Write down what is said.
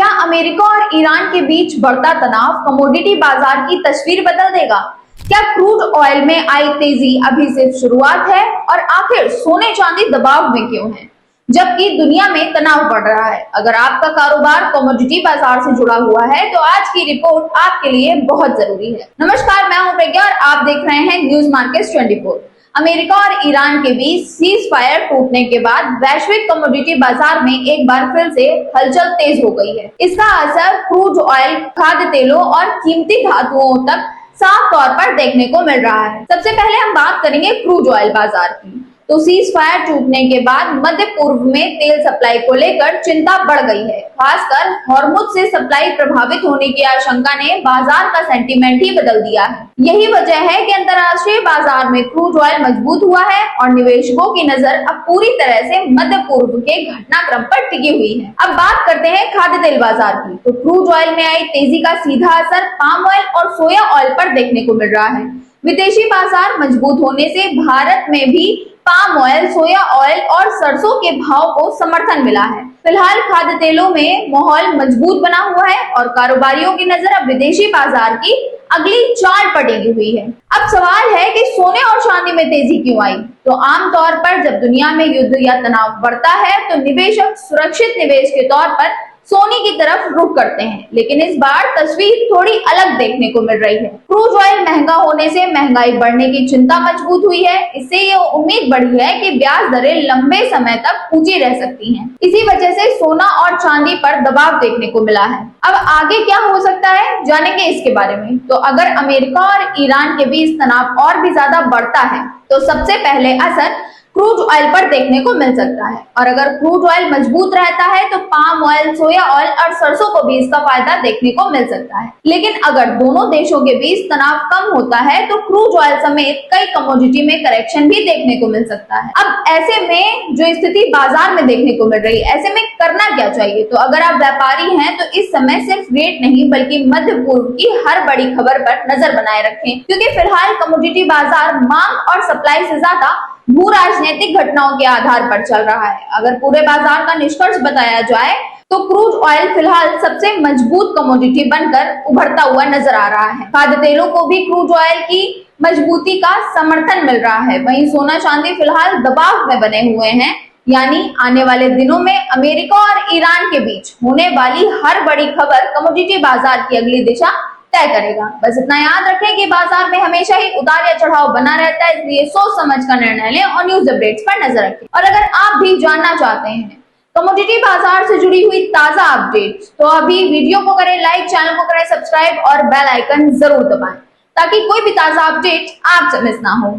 क्या अमेरिका और ईरान के बीच बढ़ता तनाव कमोडिटी बाजार की तस्वीर बदल देगा? क्या क्रूड ऑयल में आई तेजी अभी सिर्फ शुरुआत है? और आखिर सोने चांदी दबाव में क्यों है, जबकि दुनिया में तनाव बढ़ रहा है? अगर आपका कारोबार कमोडिटी बाजार से जुड़ा हुआ है तो आज की रिपोर्ट आपके लिए बहुत जरूरी है। नमस्कार, मैं हूं प्रज्ञा और आप देख रहे हैं न्यूज मार्केट्स 24। अमेरिका और ईरान के बीच सीज फायर टूटने के बाद वैश्विक कमोडिटी बाजार में एक बार फिर से हलचल तेज हो गई है। इसका असर क्रूड ऑयल, खाद्य तेलों और कीमती धातुओं तक साफ तौर पर देखने को मिल रहा है। सबसे पहले हम बात करेंगे क्रूड ऑयल बाजार की। तो सीज फायर टूटने के बाद मध्य पूर्व में तेल सप्लाई को लेकर चिंता बढ़ गई है। खासकर हॉर्मुज से सप्लाई प्रभावित होने की आशंका ने बाजार का सेंटीमेंट ही बदल दिया है। यही वजह है कि अंतर्राष्ट्रीय बाजार में क्रूड ऑयल मजबूत हुआ है और निवेशकों की नजर अब पूरी तरह से मध्य पूर्व के घटनाक्रम पर टिकी हुई है। अब बात करते हैं खाद्य तेल बाजार की। तो क्रूड ऑयल में आई तेजी का सीधा असर पाम ऑयल और सोया ऑयल पर देखने को मिल रहा है। विदेशी बाजार मजबूत होने से भारत में भी पाम ऑयल, सोया ऑयल और सरसों के भाव को समर्थन मिला है। फिलहाल खाद्य तेलों में माहौल मजबूत बना हुआ है और कारोबारियों की नजर अब विदेशी बाजार की अगली चाल पर टिकी हुई है। अब सवाल है कि सोने और चांदी में तेजी क्यों आई? तो आमतौर पर जब दुनिया में युद्ध या तनाव बढ़ता है तो निवेशक सुरक्षित निवेश के तौर पर सोने की तरफ रुख करते हैं, लेकिन इस बार तस्वीर थोड़ी अलग देखने को मिल रही है। क्रूड ऑयल महंगा होने से महंगाई बढ़ने की चिंता मजबूत हुई है। इससे ये उम्मीद बढ़ी है कि ब्याज दरें लंबे समय तक ऊंची रह सकती हैं। इसी वजह से सोना और चांदी पर दबाव देखने को मिला है। अब आगे क्या हो सकता है, जानेंगे इसके बारे में। तो अगर अमेरिका और ईरान के बीच तनाव और भी ज्यादा बढ़ता है तो सबसे पहले असर क्रूड ऑयल पर देखने को मिल सकता है। और अगर क्रूड ऑयल मजबूत रहता है तो पाम ऑयल, सोया ऑयल और सरसों को भी इसका फायदा देखने को मिल सकता है। लेकिन अगर दोनों देशों के बीच तनाव कम होता है तो क्रूड ऑयल समेत कई कमोडिटी में करेक्शन भी देखने को मिल सकता है। अब ऐसे में जो स्थिति बाजार में देखने को मिल रही है, ऐसे में करना क्या चाहिए? तो अगर आप व्यापारी हैं तो इस समय सिर्फ रेट नहीं बल्कि मध्य पूर्व की हर बड़ी खबर पर नजर बनाए रखें, क्योंकि फिलहाल कमोडिटी बाजार मांग और सप्लाई से ज्यादा भू राजनीतिक घटनाओं के आधार पर चल रहा है। अगर पूरे बाजार का निष्कर्ष बताया जाए तो क्रूड ऑयल फिलहाल सबसे मजबूत कमोडिटी बनकर उभरता हुआ नजर आ रहा है। खाद्य तेलों को भी क्रूड ऑयल की मजबूती का समर्थन मिल रहा है। वहीं सोना चांदी फिलहाल दबाव में बने हुए हैं, यानी आने वाले दिनों में अमेरिका और ईरान के बीच होने वाली हर बड़ी खबर कमोडिटी बाजार की अगली दिशा तय करेगा। बस इतना याद रखें कि बाजार में हमेशा ही उतार या चढ़ाव बना रहता है, इसलिए सोच समझ कर निर्णय लें और न्यूज अपडेट्स पर नजर रखें। और अगर आप भी जानना चाहते हैं कमोडिटी बाजार से जुड़ी हुई ताजा अपडेट्स तो अभी वीडियो को करें लाइक, चैनल को करें सब्सक्राइब और बेल आइकन जरूर दबाएं ताकि कोई भी ताजा अपडेट आपसे मिस ना हो।